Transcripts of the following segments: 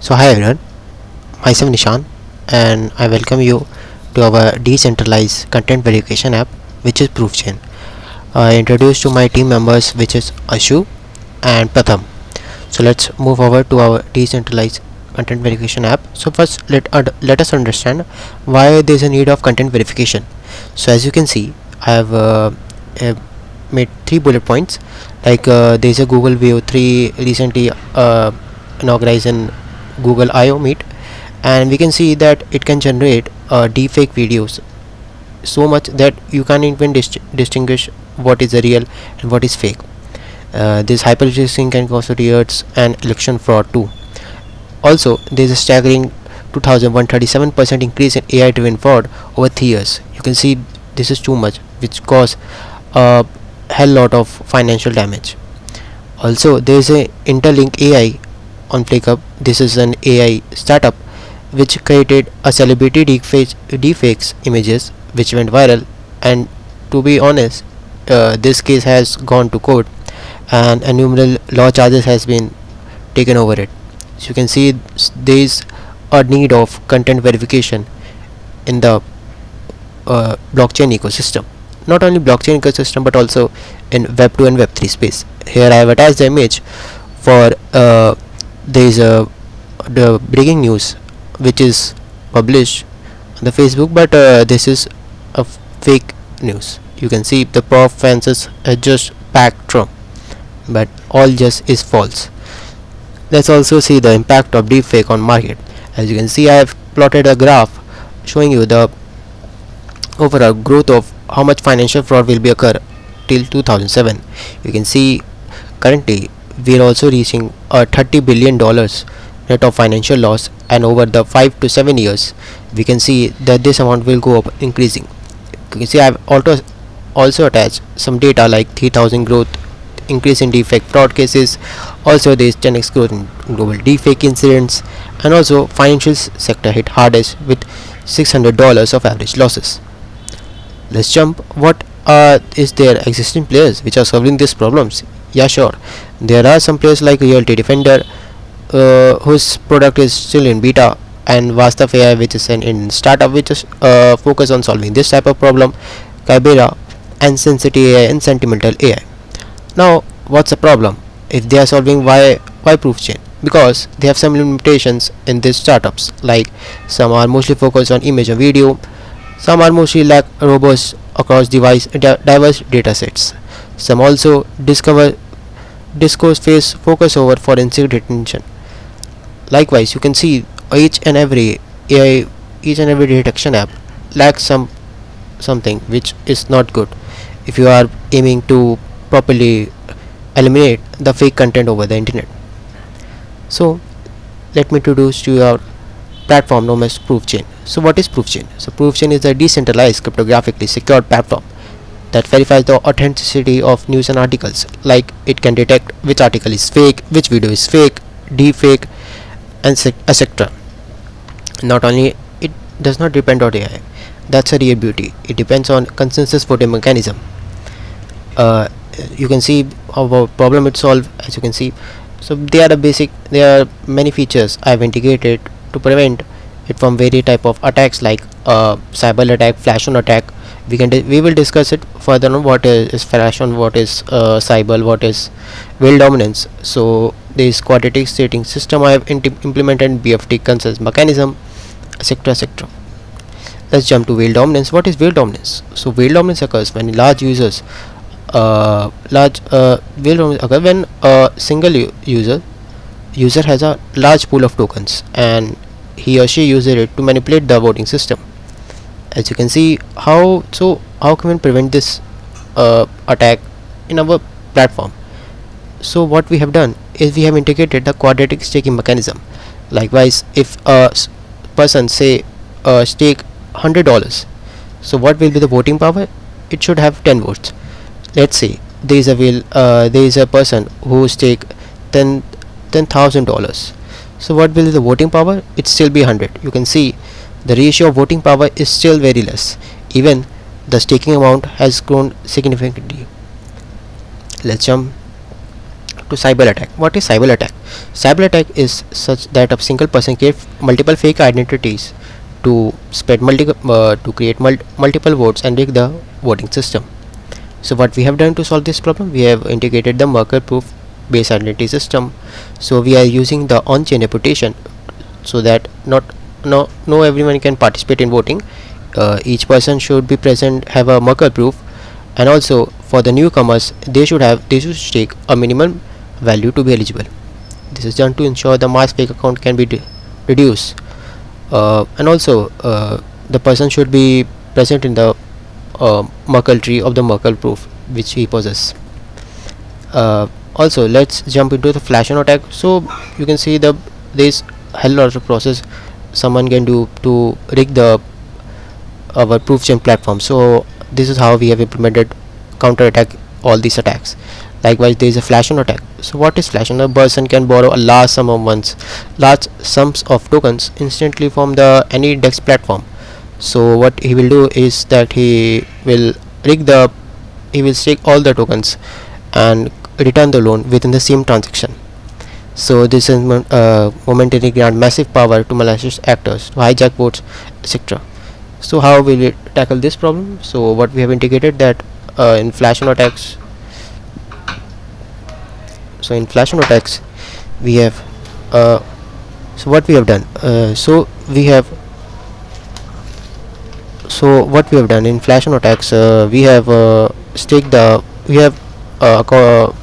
So hi everyone, myself Nishan and I welcome you to our decentralized content verification app which is Proofchain. I introduce to my team members which is Ashu and Pratham. So let's move over to our decentralized content verification app. So first let us understand why there is a need of content verification. So as you can see, I have uh, made three bullet points. There is a Google View 3 recently inaugurated in Google I/O Meet, and we can see that it can generate deepfake videos so much that you can't even distinguish what is the real and what is fake. This hyperreducing can cause riots and election fraud too. Also, there is a staggering 2137% increase in AI-driven fraud over 3 years. You can see this is too much, which cause a hell lot of financial damage. Also, there is a Interlink AI on ClickUp. This is an AI startup which created a celebrity deepfakes images which went viral, and to be honest, this case has gone to court and innumerable law charges has been taken over it. So you can see there is a need of content verification in the blockchain ecosystem. Not only blockchain ecosystem but also in web 2 and web 3 space. Here I have attached the image for there is a the breaking news which is published on the Facebook, but this is a fake news. You can see the prof fences are just packed from, but all just is false. Let's also see the impact of deepfake on market. As you can see, I have plotted a graph showing you the overall growth of how much financial fraud will be occur till 2007. You can see currently we are also reaching a $30 billion net of financial loss, and over the 5 to 7 years we can see that this amount will go up increasing. You can see I have also attached some data like 3000 growth increase in deepfake fraud cases. Also there is 10x growth in global deepfake incidents, and also financial sector hit hardest with $600 of average losses. Let's jump. What is there existing players which are solving these problems? Yeah, sure. There are some players like Realty Defender, whose product is still in beta, and Vastav AI, which is an Indian startup which is focused on solving this type of problem, Kybera, and Sensity AI and Sentimental AI. Now, what's the problem? If they are solving, why Proofchain? Because they have some limitations in these startups. Like some are mostly focused on image and video, some are mostly lack robust across diverse datasets. Some also discourse face focus over forensic detection. Likewise, you can see each and every AI, each and every detection app lacks something which is not good if you are aiming to properly eliminate the fake content over the internet. So let me introduce to your platform known as Proofchain. So what is Proofchain? So Proofchain is a decentralized cryptographically secured platform that verifies the authenticity of news and articles. Like it can detect which article is fake, which video is fake, deep fake, and etc. Not only it does not depend on AI. That's a real beauty. It depends on consensus voting mechanism. You can see how a problem it solved. As you can see, so there are many features I have integrated to prevent it from various type of attacks like cyber attack, flash on attack. We will discuss it further on what is flash on, what is cyber, what is whale dominance. So this quadratic stating system I have implemented BFT consensus mechanism, etc, etc. Let's jump to whale dominance. What is whale dominance? So whale dominance occurs when large users whale dominance occur when a single user has a large pool of tokens and he or she uses it to manipulate the voting system. As you can see, how can we prevent this attack in our platform? So what we have done is we have integrated the quadratic staking mechanism. Likewise, if a person say stake $100, so what will be the voting power? It should have 10 votes. Let's say there is a person who stake $10,000. So what will be the voting power? It still be 100. You can see the ratio of voting power is still very less. Even the staking amount has grown significantly. Let's jump to cyber attack. What is cyber attack? Cyber attack is such that a single person creates multiple fake identities to spread to create multiple votes and rig the voting system. So what we have done to solve this problem, we have integrated the marker proof based identity system. So we are using the on-chain reputation so that not no everyone can participate in voting. Each person should be present, have a marker proof, and also for the newcomers they should stake a minimum value to be eligible. This is done to ensure the mass fake account can be reduced, and also the person should be present in the Merkle tree of the Merkle proof which he possesses. Also, let's jump into the flash on attack. So you can see there's hell lot of process someone can do to rig the our Proofchain platform. So this is how we have implemented counter attack all these attacks. Likewise, there is a flash on attack. So what is flash on? A person can borrow a large sums of tokens instantly from the any DEX platform. So what he will do is that he will stake all the tokens and return the loan within the same transaction. So this is momentarily grant massive power to malicious actors to hijack votes, etc. So how will we tackle this problem? So what we have integrated that in flash on attacks. So in flash on attacks we have so what we have done what we have done in flash on attacks, we have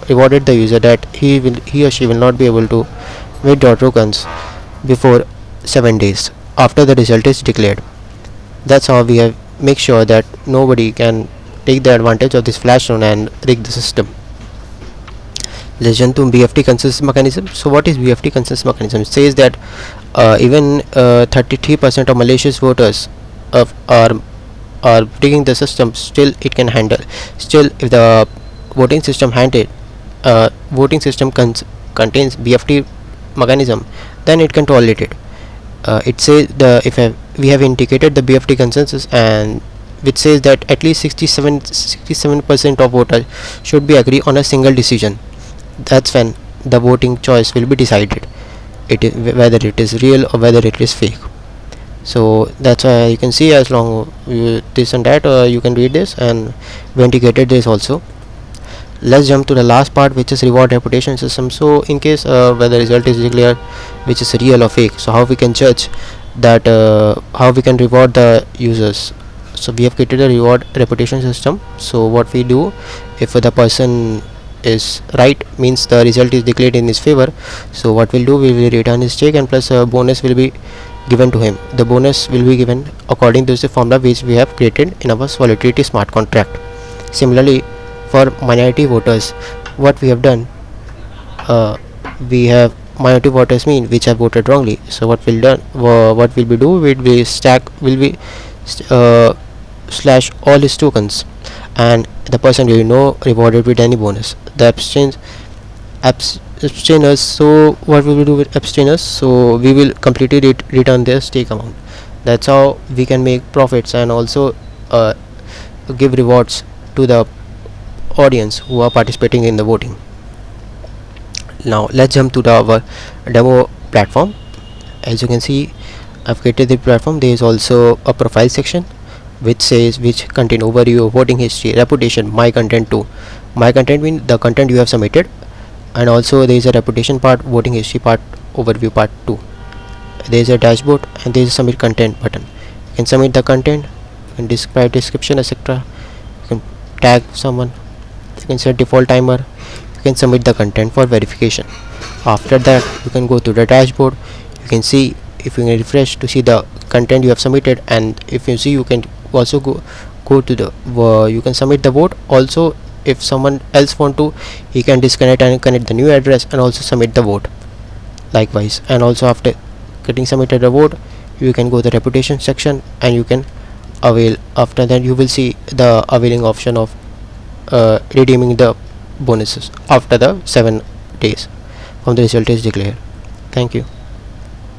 rewarded the user that he or she will not be able to withdraw tokens before 7 days after the result is declared. That's how we have make sure that nobody can take the advantage of this flash zone and rig the system. Let's jump to BFT consensus mechanism. So what is BFT consensus mechanism? It says that even 33% of malicious voters are rigging the system, still it can handle. Still, if the voting system contains BFT mechanism, then it can tolerate it. It says we have indicated the BFT consensus, and which says that at least 67% of voters should be agree on a single decision. That's when the voting choice will be decided, whether it is real or whether it is fake. So that's why you can see, as long this and that, you can read this, and we integrated this also. Let's jump to the last part, which is reward reputation system. So in case whether result is declared which is real or fake, so how we can judge that, how we can reward the users. So we have created a reward reputation system. So what we do, if the person is right, means the result is declared in his favor, so what we'll do, we will return his stake and plus a bonus will be given to him. The bonus will be given according to the formula which we have created in our Solidarity smart contract. Similarly, for minority voters, what we have done, we have minority voters mean which have voted wrongly. So what we'll be do, will be slash all his tokens, and the person will be no rewarded with any bonus. The abstainers, so what we will do with abstainers, so we will completely return their stake amount. That's how we can make profits and also give rewards to the audience who are participating in the voting. Now let's jump to our demo platform. As you can see, I've created the platform. There is also a profile section which contain overview, voting history, reputation, my content too. My content means the content you have submitted, and also there is a reputation part, voting history part, overview part 2. There is a dashboard and there is a submit content button. You can submit the content, you can describe description, etc. You can tag someone, you can set default timer, you can submit the content for verification. After that, you can go to the dashboard. You can see, if you can refresh to see the content you have submitted, and if you see, you can also go to the you can submit the vote. Also, if someone else want to, he can disconnect and connect the new address and also submit the vote likewise. And also after getting submitted the vote, you can go to the reputation section and you can avail. After that, you will see the availing option of redeeming the bonuses after the 7 days from the result is declared. Thank you.